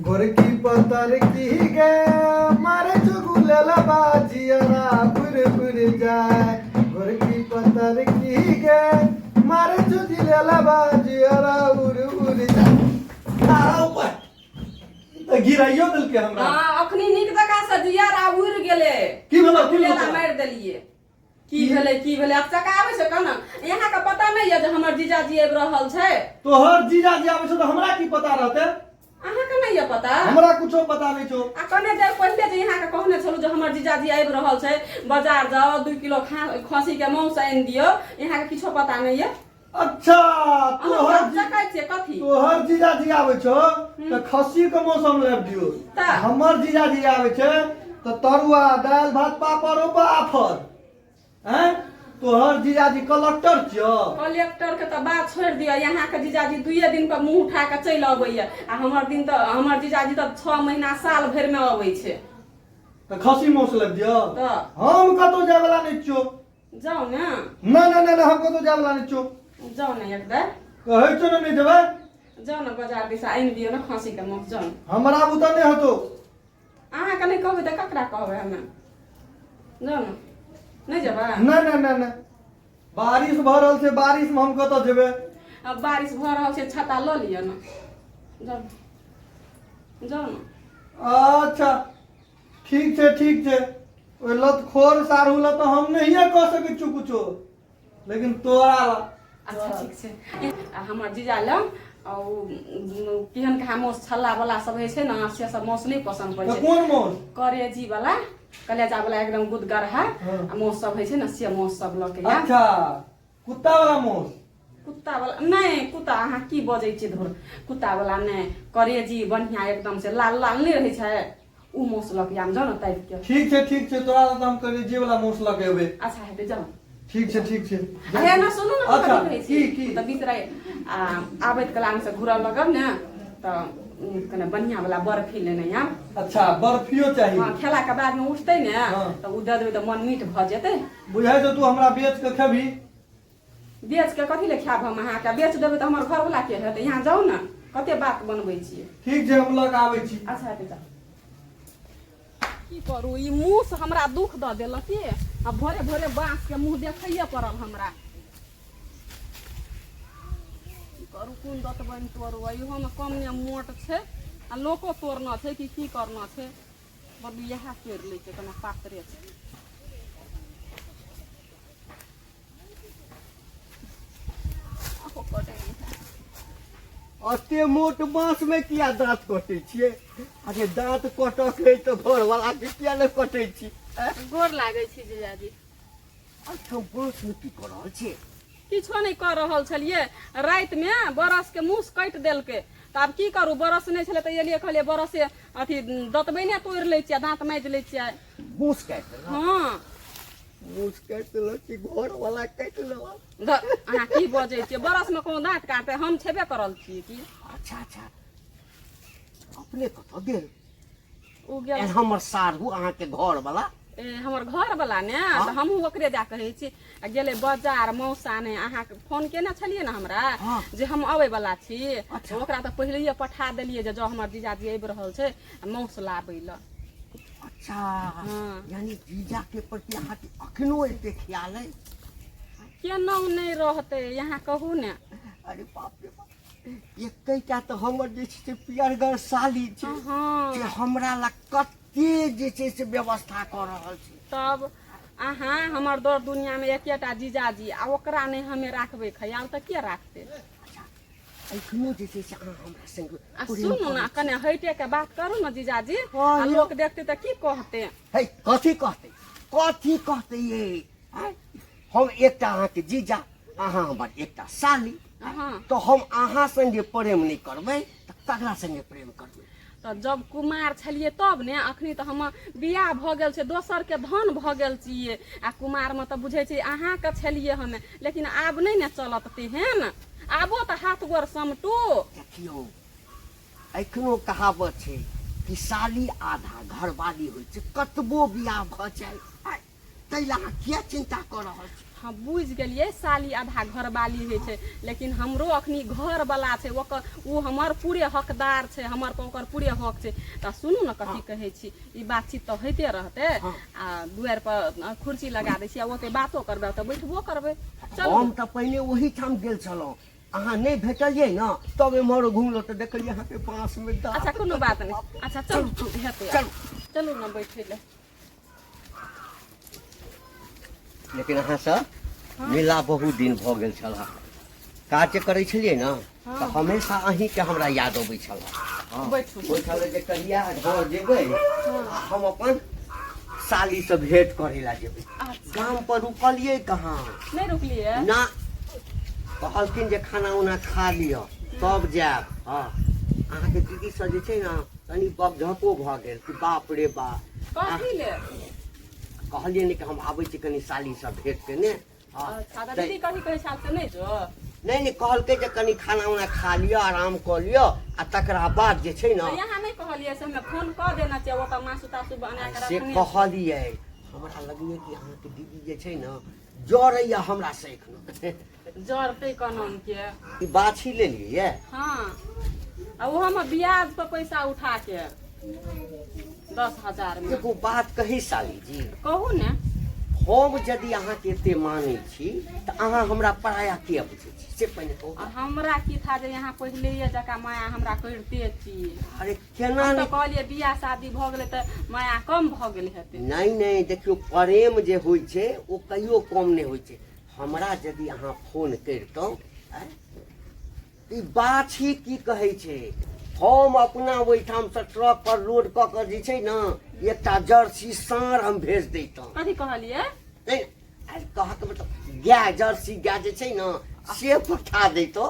गोरकी पतर की गे मारे चुगुलेला बाजियरा पुर जाए गोरकी पतर की गे मारे चुगुलेला बाजियरा उड़ जाए गिराइयो दिल के हमरा हां अखनी नीक जका से जियारा उड़ गेले की भेलो लेला मार देलिए की भेले अब चका आबै छै कना यहां का पता नहीं है जे हमर जीजाजी आबि रहल छै तोहर जीजाजी आबै छै त हमरा की पता रहते अहाँ के नहीं है पता हमरा कुछो पता नहीं छो आ कने देर पहले जे यहाँ के कहने छलु जे हमर जीजाजी आबि रहल छै बाजार जाओ 2 किलो खसी के मांस आनि दियो यहाँ के किछो पता नहीं है अच्छा कथी तोहर जीजाजी आबै छो त खस्सी के मौसम लेब दियो हमर जीजाजी आबै छै त तरुआ दाल भात पापड़ आफर हैं तोहर जीजाजी कलेक्टर छियो कलेक्टर के त बात छोड़ दियो यहाँ के जीजाजी 2 दिन पर मुंह उठा के चल अबैया आ हमर जीजाजी त 6 महीना साल भर में अबै छै त खस्सी मौस लेब दियो त हम कतो जाय वाला नहीं छियो जाओ ना ना हम कतो जाय वाला नहीं छियो जाओ ना एक बार कहै छो नहीं जेबै जाओ ना बाजार दिस आनि दियो ना खसी के मौस जाओ हमरा बुता नहीं हतो अहाँ के नहीं कहबै त ककरा कहबै हमे जाओ ना नहीं जेबा ना बारिश भ रहल छै बारिश में हम कतो जेबै अब बारिश भ रहल छै छाता ल लियो ना जाओ ना अच्छा ठीक छै ओइ लत खोर सारू ल तो हम नहीं कह सकै छु कुछो लेकिन तोरा अच्छा ठीक छै हमर जीजा ल केहन का मौस छल्ला वाला सब है छै ना से सब मौस नहीं पसंद पड़े छै कोन मौस करेजी वाला कलेजा वाला एकदम गुदगर है आ मौस सब है छै ना से मौस सब ल के अच्छा कुत्ता वाला मौस कुत्ता वाला नहीं कुत्ता अहाँ की बजै छी धुर कुत्ता वाला नहीं करेजी बढ़िया एकदम से लाल नहीं रहे छै उ मौस ल के आम जाओ ना ताइप के ठीक छै तोरा त हम करेजी वाला मौस ल के एबै अच्छा है जाओ ठीक छै हे ना सुनो ना अच्छा की त बितरै आबैत कला से घुरा लगब ने त कने बढ़िया वाला बर्फी लेने या अच्छा बर्फियो चाहिए हां खेला के बाद में उठतै ने त उ दे देबै त मन मीठ भ जेतै बुझाइ छ तू हमरा बेच के खेबी बेच के कथि ले खाब हम अहाँ के बेच देबै त हमर घर वाला के हेतै यहाँ जाऊ ना कते बात बनबै छी ठीक छै हम ल के आबै छी अच्छा बेटा की करू ई मुंह से हमरा दुख द देलक के अब भोरे भोरे बांस के मुंह देखैया पड़ल हमरा करू कोन दत बन तोरू इहो में कम ने मोट छै आ लोको तोड़ना छै कि की करना छै बबी यह तोड़ लै छै कना पातरे छै अते मोट बांस में किया दांत कटे छिए अरे दांत कटक है तो घर वाला के किया न कटे छी गोर लागै छी जीजाजी अच्छा बांस में की कर रहल छी किछो नहीं कर रहल छलिए रात में बरस के मुंह काट देलके त अब की करू बरस नहीं छले त एलिए कहलिए बरस से अथी दतबै ने तोड़ लै छियै दांत माइज लै छियै मुंह काट देलक हां मुंह काट देलक कि घर वाला काट लेलक अहाँ की बजै छियै बरस में कोनो दांत काटे हम छेबे करल छियै की अच्छा अपने कत गेल उ गेल हमर सारू अहाँ के घर वाला हमर घर वाला ने त हमहू ओकरे जा कहै छी आ गेले बाजार मौसा ने अहाँ के फोन केने छलिए ना हमरा जे हम आबै वाला छी ओकरा त पहिलेये पठा देलिए जे जो हमर जीजाजी आबि रहल छै मौस लाबै ल अच्छा यानी जीजा के प्रति अहाँ के अखनो एते ख्याल है केना नहीं रहते यहाँ कहू ने अरे बाप रे बाप एकैटा त हमर जे छै पियरगर साली छै जे हमरा ला कते जे छै से व्यवस्था कर रहल छै तब अहाँ हमर दर दुनिया में एकेटा जीजाजी आ ओकरा नहीं हमें राखबै ख्याल त के राखते एखनो जे छै से अहाँ हमरा संग सुनू ना कने हटे के बात करू ना जीजाजी आ लोग देखते त की कहते हे कथी कहते ये हम एकटा अहाँ के जीजा अहाँ हमर एकटा साली तो हम अहाँ संगे प्रेम नहीं करबै त ककरा संगे प्रेम करबै तो जब कुमार छलिए तब ने अखनी तो हम बियाह भ गेल छै दोसर के धन भ गेल छिए आ कुमार में तो बुझे छै अहाँ के छलिए हमें लेकिन आब नहीं ने चलत तेहन आबो त हाथ गोर समटू देखियो एखनो कहावत छै कि साली आधा घरवाली होइ छै कतबो बियाह भ जाए तैला किया चिंता कर रहल छी हम बुझ गेलिए साली आधा घरवाली होइ छै लेकिन हमरो अखनी घर वाला छै ओकर उ हमर पूरे हकदार छै हमर पर ओकर पूरे हक छै त सुनू न कथी कहै छी ई बातचीत त होइते रहते आ दुआर पर कुर्सी लगा दै छी आ ओते बातो करबै त बैठबो करबै चलू हम त पहिले ओही ठाम गेल छलहुँ अहाँ नहीं भेटलिए न तब एम्हर घुमलो तो देखलिए अहाँ के पास में अच्छा कोनो बात नहीं अच्छा चलू हेतै चलू न बैठे ले लेकिन अहाँ से मिला बहुत दिन भ गेल छला काज करै छलिए न तो हमेशा अहीं के हमरा याद अबै छला बैठू ओइ छले जे कहिया घर जेबै हम अपन साली से भेंट करे ला जेबै गांव पर रुकलिए कहाँ नहीं रुकलिए ना कहलखिन जे खाना उना खा लियो तब जाब हाँ अहाँ के दीदी से जे छै न तनी बकझको भ गेल कि बाप रे बाप कथी ले कहलिए ने कि हम आबै छी कनी साली से भेंट केने अच्छा त दीदी कथी कहै छाल से नहीं जो नहीं कहलकै जे कनी खाना उना खा लियो आराम क लियो आ तकरा बाद जे छै न यहाँ नहीं कहलिए से हमें फोन क देना चाहिए ओतऽ मासु तासु बना के से रखने कहलिए हमरा लगिए कि अहाँ के दीदी जे छै न जरैया हमरा से एखनो जरते कनम के ई बाछी ले लिए हाँ आ वो हम ब्याज पर पैसा उठा के 10,000 में एगो बात कही साली जी कहू ने हम यदि अहाँ के एते मानै छी त अहाँ हमरा पराया किया बुझै छी से पहिने कहू और हमरा की था जे यहाँ पहले ये जका माया हमरा करते छी अरे केना हम तो नहीं कहलिए बियाह शादी भ गेलै त माया कम भ गेल हेतै नहीं देखियो प्रेम जे होइ छै ओ कहियो कम नहीं होइ छै हमरा यदि अहाँ फोन करितौ ई बाछी की कहै छै हम अपना ओहिठाम से ट्रक पर लोड क के जे छै न एकटा जर्सी साँढ़ हम भेज दैतौ कथी कहलिए कह के मतलब गाय जर्सी गाय जे छै न से पठा दैतौ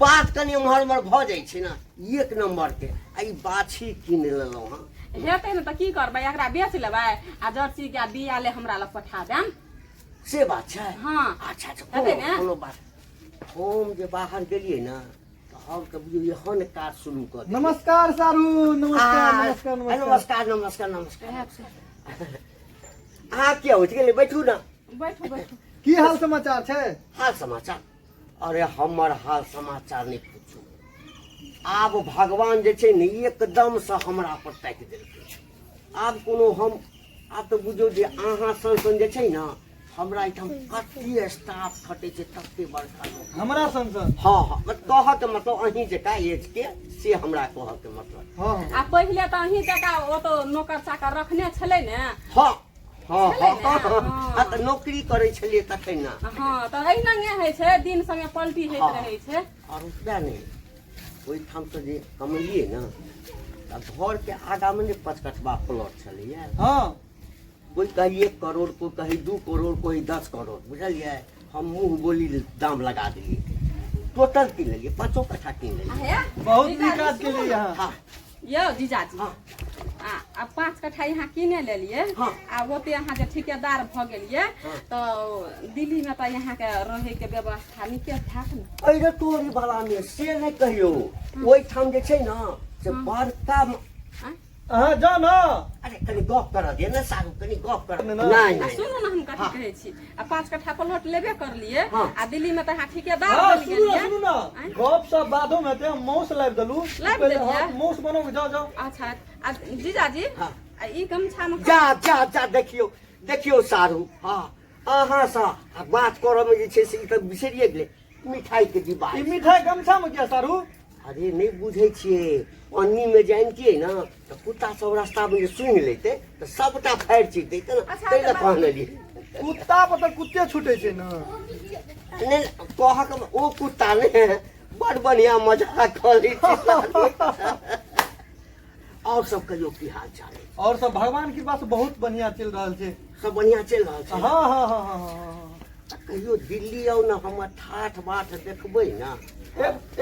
बात कनी उम्हर उम्हर भ जाइ छै न एक नंबर के आ ई बाछी कीन लेलहुँ हँ हेतै न त की करबै एकरा बेच लेबै आ जर्सी के बिया ले हमरा लग पठा देम से बात छै हाँ अच्छा हेतै ने? कोनो बात हम जे बाहर गेलिए न हम के बुझियो एहन काज शुरू कर दियै। नमस्कार सारू नमस्कार नमस्कार नमस्कार नमस्कार अहाँ क्या होइत गेलै बैठू न बैठू बैठू की हाल समाचार छै हाल समाचार अरे हमर हाल समाचार नहीं पूछू आब भगवान जे छै ने एकदम से हमरा पर ताकि देलकै आब कोनो हम आब तो बुझो जे अहाँ सन जे छै न हमरा एठाम कते स्टाफ खटे छै तते बड़का लोग हमरा संग हाँ कह के मतलब अहीं जका एज के से हमरा कह के मतलब हाँ आ पहिले त अहीं जका ओ तो नौकर चाकर रखने छलै ने हाँ हाँ छलै ने? हाँ त नौकरी करे छलिए तखन ना हाँ त एहिना होइ छै दिन संगे पलटी होइत रहै छै और उतना नहीं ओहिठाम से जे कमलिए न त घर के आगा में 5 कठबा प्लॉट छलिए हाँ कोई कही 1 करोड़ कोई कही 2 करोड़ कोई 10 करोड़ बुझलिए हम मुंह बोली दाम लगा दिए टोटल कीन लेलिए 5 कट्ठा कीन लेलिए बहुत नीक काज केलिए यहाँ हाँ यौ जीजाजी हाँ आ 5 कट्ठा यहाँ किने लेलिए हाँ। आ ओते अहाँ जे ठेकेदार भ गेलिए तो दिल्ली में त यहाँ के रहे के व्यवस्था नीके ठाक न अरे तोरी भला में से नहीं कहियो ओहिठाम जे छै न से बड़का अहाँ जाओ न अरे कनी गप कर दे ना सारू कनी गप कर नहीं, नहीं नहीं सुनू न हम कथी कहै छी आ 5 कट्ठा प्लॉट लेबे कर लिए हाँ। आ दिल्ली में त अहाँ ठेकेदार हाँ बन सुनू गेलिए न गप सब बादो में ते मौस लाइब दलू लाइब पहले देलियै? हाँ मौस बनो के जाओ अच्छा आ जीजाजी हाँ। आ ई गमछा में जा देखियो सारू हाँ अहाँ सा बात करऽ में जे छै से ई त बिसरिए गेलै मिठाई के डिब्बा ई मिठाई गमछा में क्या सारू अरे नहीं बुझे छिए अन्नी में जानतिए ना तो कुत्ता सब रास्ता में जे सुनि लेते तो सबटा फाड़ि चीर देते ना अच्छा, तै ला अच्छा, कहलिए कुत्ता पर तो कुत्ते छूटे छै न नहीं कह के ओ कुत्ता ने बड़ बढ़िया मजाक करै छै और सब कहियो की हाल चाल है और सब भगवान की बात बहुत बढ़िया चल रहल छै सब बढ़िया चल रहल छै हाँ हाँ हाँ हाँ हाँ कहियो दिल्ली आउ ना हमर ठाठ बाट देखबै ना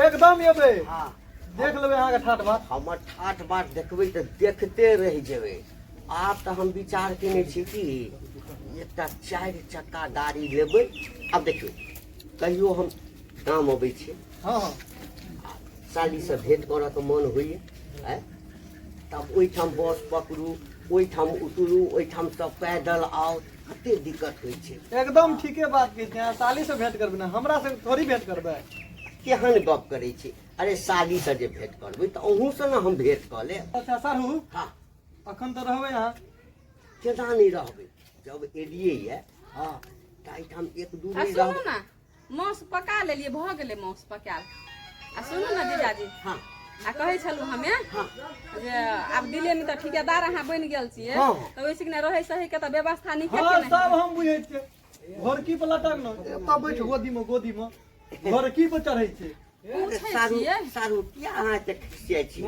एकदम एबै हाँ देख लेबै अहाँ के ठाट बात हमर ठाठ बाट देखबै तऽ देखते रह जेबै आब तऽ हम विचार केने छी कि एकटा 4 चक्का गाड़ी लेबै आब देखियौ कहियो हम गाम अबै छी हाँ हाँ साली से भेंट करऽ के मन होइए तब ओहिठाम बस पकड़ू ओहिठाम उतरू ओहिठाम से पैदल आउ कते दिक्कत होइ छै। एकदम ठीके बात कहै छै। साली से भेंट करबै ना, हमरा से थोड़ी भेंट करबै। केहन गप करै छी? अरे साली से जे भेंट करबै तऽ अहूँ से ना हम भेंट कऽ लेब। अच्छा सारू, हाँ, अखन तो रहबै यहाँ। केना नहीं रहबै? जब एलियै ये हाँ तऽ एहिठाम एक दू आ दिन सुनू रहबै। ना, मांस पका लेलिए, भ गेलै मांस पकाल। आ सुनू ना जीजाजी, हाँ आ कहै छलू हमे हाँ जे आब दिल्ली में तो ठेकेदार अहाँ बनि गेल छियै, हाँ। तो वैसे कि रहै सही के तो व्यवस्था नीके हाँ के सब नहीं। हम बुझै छियै। घरकी पर लटक न, एतऽ बैठ गोदी में घरकी पर चढ़ै छै। पूछै सारू छियै। सारू किया अहाँ के खिसियाइ छी?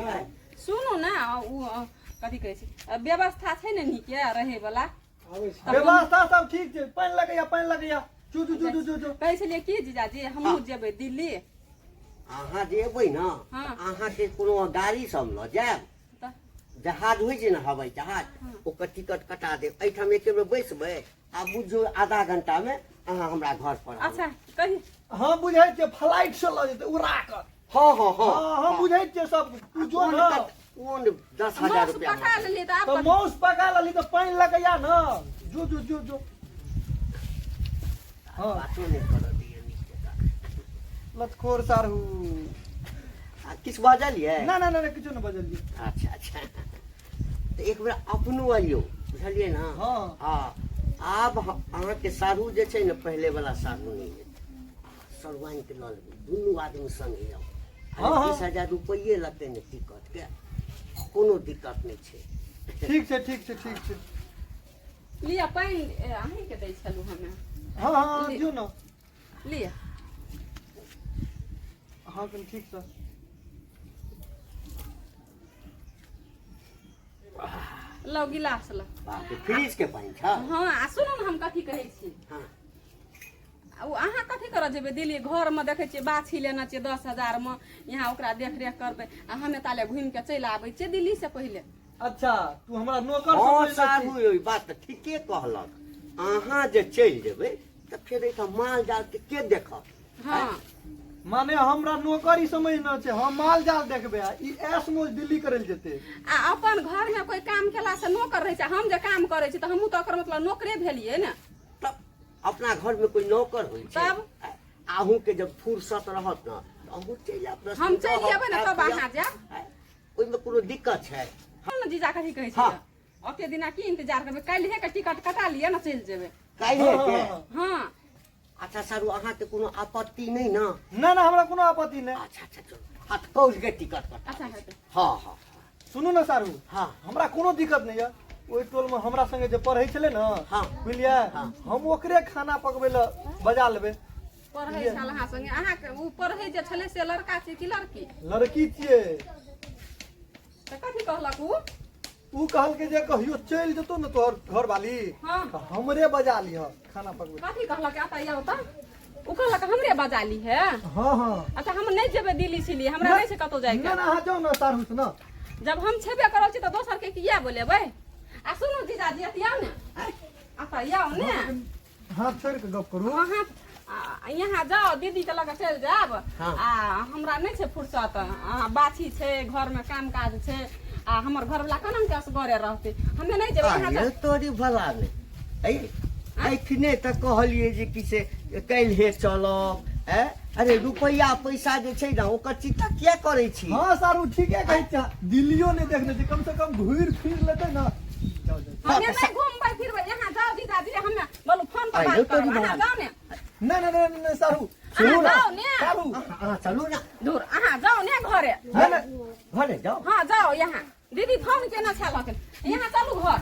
सुनू ना, उ कथी कहै छै, व्यवस्था छै ने नीके रहे वाला। व्यवस्था सब ठीक छै। पानि लगैया चू चू चू चू चू चू। कहै छलियै की जीजाजी हमहूँ जेबै दिल्ली। अहाँ जे एबै ने हाँ। अहाँके कोनो गाड़ी सब लऽ जायब। तऽ जहाज होइ छै ने हवाई जहाज, ओकर टिकट कटा देब। एहिठाम एके बेर बैसबै आ बुझियौ आधा घंटा में अहाँ हमरा घर पर आबू। अच्छा कही हम बुझै छियै फ्लाइट से लऽ जेतै उड़ा कर। हाँ हाँ हाँ हाँ हम बुझै छियै सब। तू जो न कोन 10,000 मांस रुपया पका लेलिए तो तो आप मांस पका लेली तो पानि लगैया न। जो जो जो जो। हाँ बातो नहीं करऽ दिए नीक जकाँ। लतखोर सारू। आ किछु बाजलियै? ना ना ना ना, किछो न बजलियै। अच्छा अच्छा तऽ एक बेर अपनो अइयो, बुझलियै ना? हाँ। हाँ आब अहाँके सारू जे छै ने पहिले वाला सारू नहीं है। सरुआइन के लऽ लेबै, दुनू आदमी संगे जाउ। हाँ, हाँ। 20,000 रुपये लगतै ने टिकट के, कोनो दिक्कत नहीं छै। ठीक छै ठीक छै ठीक छै। लिया पानि अहीं के दै छलू हमे। हाँ हाँ दियौ न। लिया हाँ कनि ठीक छै। लो गिलास लो। बाप रे, फ्रिज के पानि छ? हाँ आ सुनू ने हम कथी कहै छी। हाँ आ उ अहाँ कथी करऽ जेबै दिल्ली? घर में देखै छियै बाछी लेना छियै 10,000 में, यहाँ ओकरा देख रेख करबै आ हमे ताले घुमि के चलि आबै छियै दिल्ली से पहिले। अच्छा तू हमरा नौकर हाँ समझ सारू छी। ई बात तऽ ठीके कहलक। अहाँ जे चलि जेबै तऽ फेर एहिठाम माल जाल के देखत? हाँ माने हमरा नौकरी समझ न छै। हम माल जाल देखबै आ ई ऐश मौज दिल्ली करे ल जेतै। आ अपन घर में कोई काम केला से नौकर रहै छै। हम जे काम करै छी तऽ हमहूँ तऽ ओकर मतलब नौकरे भेलियै ने। तब अपना घर में कोई नौकर होइ छै? तब? अहूँ के जब फुर्सत रहत न तऽ अहूँ चलि आयब। हम चलि जेबै ने तब अहाँ जायब। ओहिमे कोनो दिक्कत छै? हम ने जीजा कथी कहै हाँ। छी, ओते दिना की इंतजार करबै? काल्हि के टिकट कटा लिअ ना, चलि जेबै। काल्हि के? हाँ अच्छा सारू अहाँके कोनो आपत्ति नहीं ना? ना ना हमरा कोनो आपत्ति नहीं। अच्छा अच्छा चलो हाथ कौल के टिकट कटा। अच्छा हेतै। हाँ हाँ सुनू न सारू, हाँ हमरा कोनो दिक्कत नहीं है। ओहि टोल में हमरा संगे जे पढ़ै छलै न, हाँ। बुझलियै, हम ओकरे खाना पकबै ल बजा लेबै। पढ़ै छल अहाँ संगे? अहाँके उ पढ़ै जे छलै से लड़का छै कि लड़की? लड़की छियै। तऽ कथी कहलक उ? उ कहलकै जे कहियो चलि जेतौ न तोहर घर वाली हाँ तऽ हमरे बजा लिह खाना पकबै। कथी कहलक? आता या होता उ कहलक हमरे बजा ली है। हाँ हाँ अच्छा हम नहीं जेबै दिल्ली सिली, हमरा नहीं छै कतौ जाय ना के। ना अहाँ जाउ न सारू से न। जब हम छेबे करल छी तऽ दोसर के किया बोलेबै? आ सुनू जीजाजी अतियाओ ने, आता याओ ने, हाथ छोड़ के गप करू। अहाँ यहाँ जाओ दीदी के लगे चलि जायब। हाँ। आ हमरा नहीं छै फुर्सत, बाछी छै घर में काम काज छै आ हमर घर वाला केना के असगरे रहतै? हमे नहीं जेबै यहाँ ये तोरी भला ने एखने तक कहलिए जे कि से काल्हि चलब। अरे रुपया पैसा जे छै ना ओकर चिंता किया करै छी? हाँ सारू ठीके कहै छै। दिल्लियो नहीं देखने छै, कम से कम घूर फिर लेतै न। जाउ जाउ। हमे नहीं घूमबै फिरबै। यहाँ जाओ जीजाजी, हमे बोलू फोन पर आइयो बात तोरी करब। अहाँ बात। जाओ ने, ना ना ना ना सारू अहाँ सुनू जाओ न ने, सारू। हाँ चलू ना दूर अहाँ जाओ ने घरे। ना ना घरे जाओ। हाँ जाओ यहाँ। दीदी फोन केना छलक, यहाँ चलू घर।